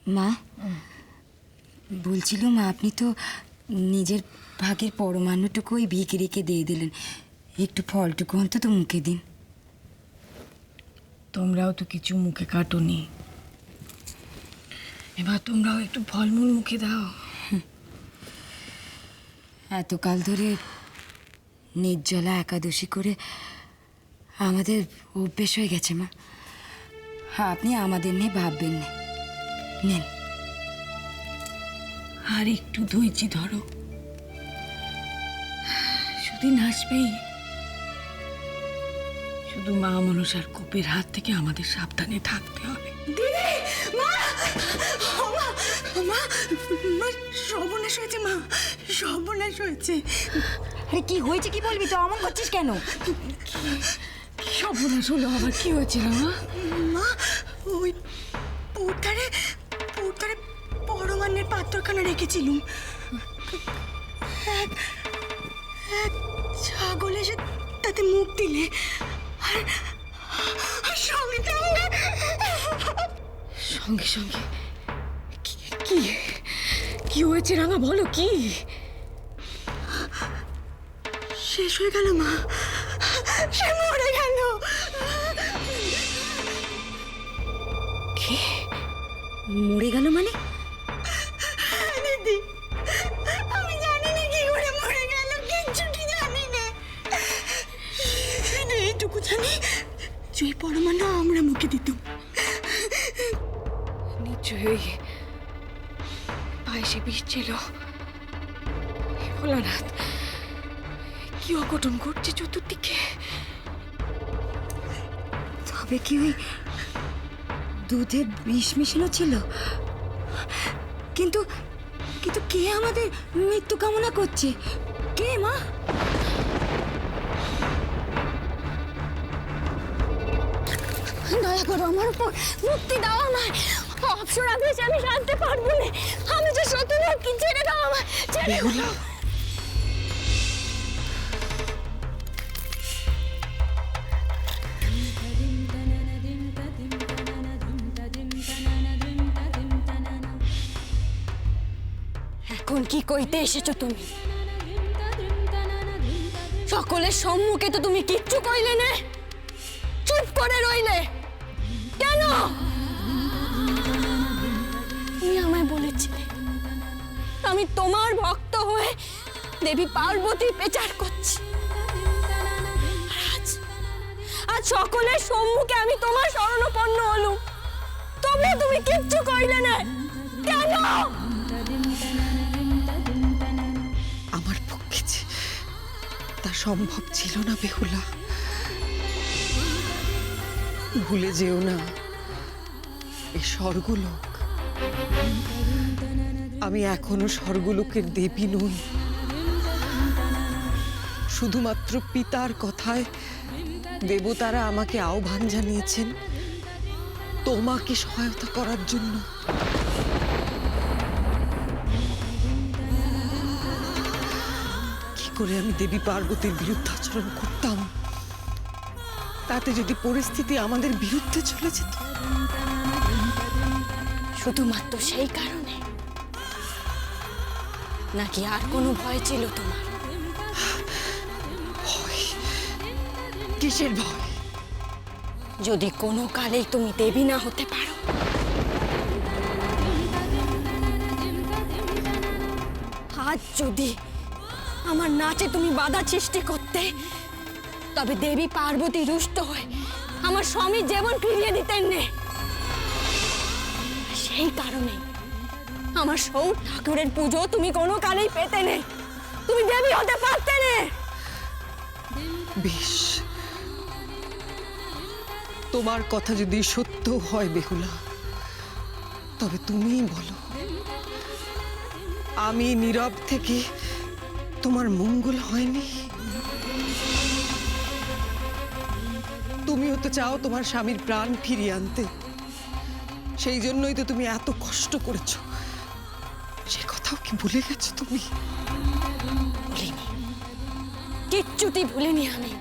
মা বলছিলাম, আপনি তো নিজের ভাগের পরমাণুটুকু ওই ভিখিরিকে দিয়ে দিলেন, একটু ফলটুকু অন্তত মুখে দিন। তোমরাও তো কিছু মুখে কাটোনি, এবার তোমরাও একটু ফলমূল মুখে দাও। এতকাল ধরে নির্জলা একাদশী করে আমাদের অভ্যেস হয়ে গেছে মা। আপনি আমাদের নিয়ে ভাববেন না, নেন। আর একটু ধৈর্য ধরো, সুদিন আসবেই। শুধু মা মনসার কোপের হাত থেকে আমাদের সাবধানে থাকতে হবে। দিদি, মা, মা, মা, মা, সর্বনাশ হয়েছে মা, সর্বনাশ হয়েছে। আরে কি হয়েছে, কি বলবি তো, অমন করছিস কেন? সর্বনাশ হলো আবার? কি হয়েছিল মা? মা, ওই পুরধারে পরমান্নের পাত্রখানা রেখেছিলুম। এক ছাগল এসে তাতে মুখ দিলে, আর সঙ্গে সঙ্গে সঙ্গে কি কি হয়েছে রাঙা, বলো কি? শেষ হয়ে গেল মা, সে মরে গেল। কি মরে গেল মানে? দিদি, আমি জানি না কি করে মরে গেল, কিচ্ছুটি জানি না। শুধু এইটুকু জানি যে ওই পরমাণু আমরা মুখে দিতাম। নিশ্চয়ই পায়েসে বিষ ছিল। ভোলানাথ, কি অঘটন ঘটছে চতুর্দিকে। তবে কি ওই দুধে বিষ মিশানো ছিল? কিন্তু কিন্তু কে আমাদের মৃত্যু কামনা করছে? কে মা? দয়া করো, আমার উপর মুক্তি দাও, আমায় অপসরা দেশে আমি জানতে পারবো না। আমি যে সত্যি কি, ছেড়ে দাও আমায়, ছেড়ে দাও। এখন কি কইতে এসেছো তুমি? সকলের সম্মুখে তো তুমি কিচ্ছু কইলে না, চুপ করে রইলে কেন? তুমি আমায় বলেছিলে আমি তোমার ভক্ত হয়ে দেবী পার্বতীর প্রচার করছি। আজ সকলের সম্মুখে আমি তোমার শরণাপন্ন হলুম, তবে তুমি কিচ্ছু কইলে না কেন? আমার পক্ষে তা সম্ভব ছিল না বেহুলা। ভুলে যেও না, এ স্বর্গলোক। আমি এখনো স্বর্গলোকের দেবী নই। শুধুমাত্র পিতার কথায় দেবতারা আমাকে আহ্বান জানিয়েছেন তোমাকে সহায়তা করার জন্য। কি করে আমি দেবী পার্বতীর বিরুদ্ধে আচরণ করতাম, তাতে যদি পরিস্থিতি আমাদের বিরুদ্ধে চলে যেত? শুধুমাত্র সেই কারণে, নাকি আর কোনো ভয় ছিল তোমার? ভয়? কিসের ভয়? যদি কোনো কালেই তুমি দেবী না হতে পারো, আজ যদি আমার নাচে তুমি বাধা সৃষ্টি করতে, তবে দেবী পার্বতী রুষ্ট হয়ে আমার স্বামীর জীবন ফিরিয়ে দিতেন না। সেই কারণে আমার সৌর ঠাকুরের পুজো তুমি কোনো কালেই পেতে নেই, তুমি দেবী হতে পারতে না। বেশ, তোমার কথা যদি সত্য হয় বেহুলা, তবে তুমিই বলো, আমি নীরব থেকে তোমার মঙ্গল হয়নি? তুমিও তো চাও তোমার স্বামীর প্রাণ ফিরিয়ে আনতে, সেই জন্যই তো তুমি এত কষ্ট করেছো। সে কথাও কি ভুলে গেছো তুমি? ভুলিনি, কিচ্ছুটি ভুলিনি আমি।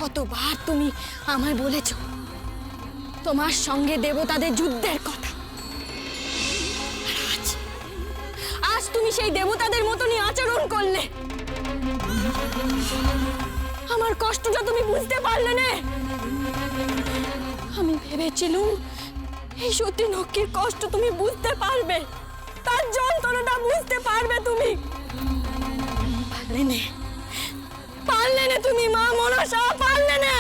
কতবার তুমি আমায় বলেছ তোমার সঙ্গে দেবতাদের যুদ্ধের কথা, তুমি সেই দেবতাদের মতনই আচরণ করলে। আমার কষ্টটা তুমি বুঝতে পারলে না। আমি ভেবেছিলুম এই সত্যি নক্কির কষ্ট তুমি বুঝতে পারবে, তার যন্ত্রণাটা বুঝতে পারবে তুমি। পারলে না তুমি মা মনসা, পারলে না।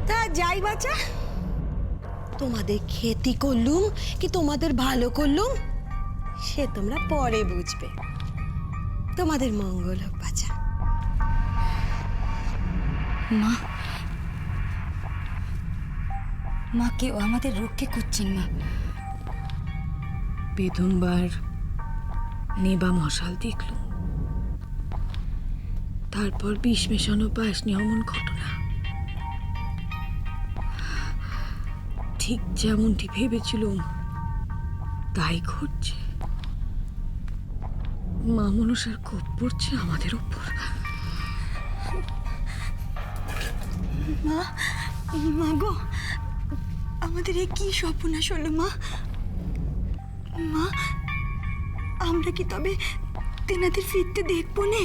তা যাই বাচ্চা, তোমাদের ক্ষতি করলুম কি তোমাদের ভালো করলুম সে তোমরা পরে বুঝবে। তোমাদের মঙ্গল হোক বাছা। মা, মা কেউ আমাদের রক্ষে করছেন না। প্রথমবার নেবা মশাল দেখল, তারপর বিষ মেশানো পায়েস নিয়ে অমন ঘটনা। ঠিক যেমনটি ভেবেছিলুম তাই ঘটছে। মা মনসার কোপ পড়ছে আমাদের উপর। মা গো, আমাদের এ কি সর্বনাশ হলো মা? মা, আমরা কি তবে তেনাদের ফিরতে দেখবো নে?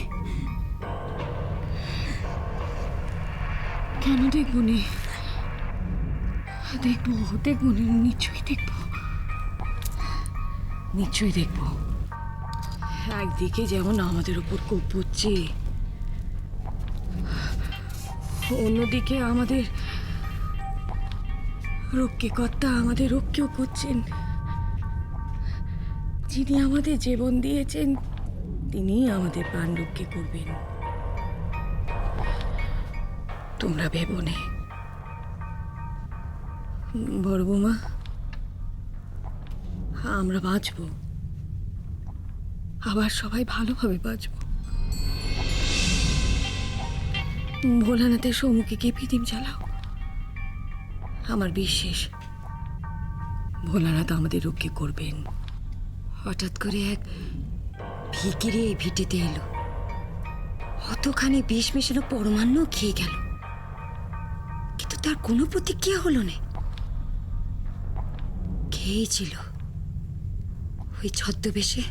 কেন দেখবো নে? দেখবো দেখবো নে, নিশ্চয়ই দেখবো, নিশ্চয়ই দেখবো। একদিকে যেমন আমাদের উপর কোপ পড়ছে, অন্যদিকে আমাদের রক্ষেকর্তা আমাদের রক্ষেও করছেন। যিনি আমাদের জীবন দিয়েছেন তিনি আমাদের প্রাণ রক্ষে করবেন। তোমরা ভেবো নে বড় বৌমা, আমরা বাঁচব, আবার সবাই ভালোভাবে বাঁচব। ভোলানাথের সম্মুখে গিয়ে প্রদীপ জ্বালাও। আমার বিশ্বাস ভোলানাথ আমাদের রক্ষে করবেন। হঠাৎ করে এক ভিকিরি এই ভিটেতে এলো, অতখানি বিষ মেশানো পরমান্ন খেয়ে গেল, কিন্তু তার কোনো প্রতিক্রিয়া হলো না। খেয়েছিল ওই ছদ্মবেশে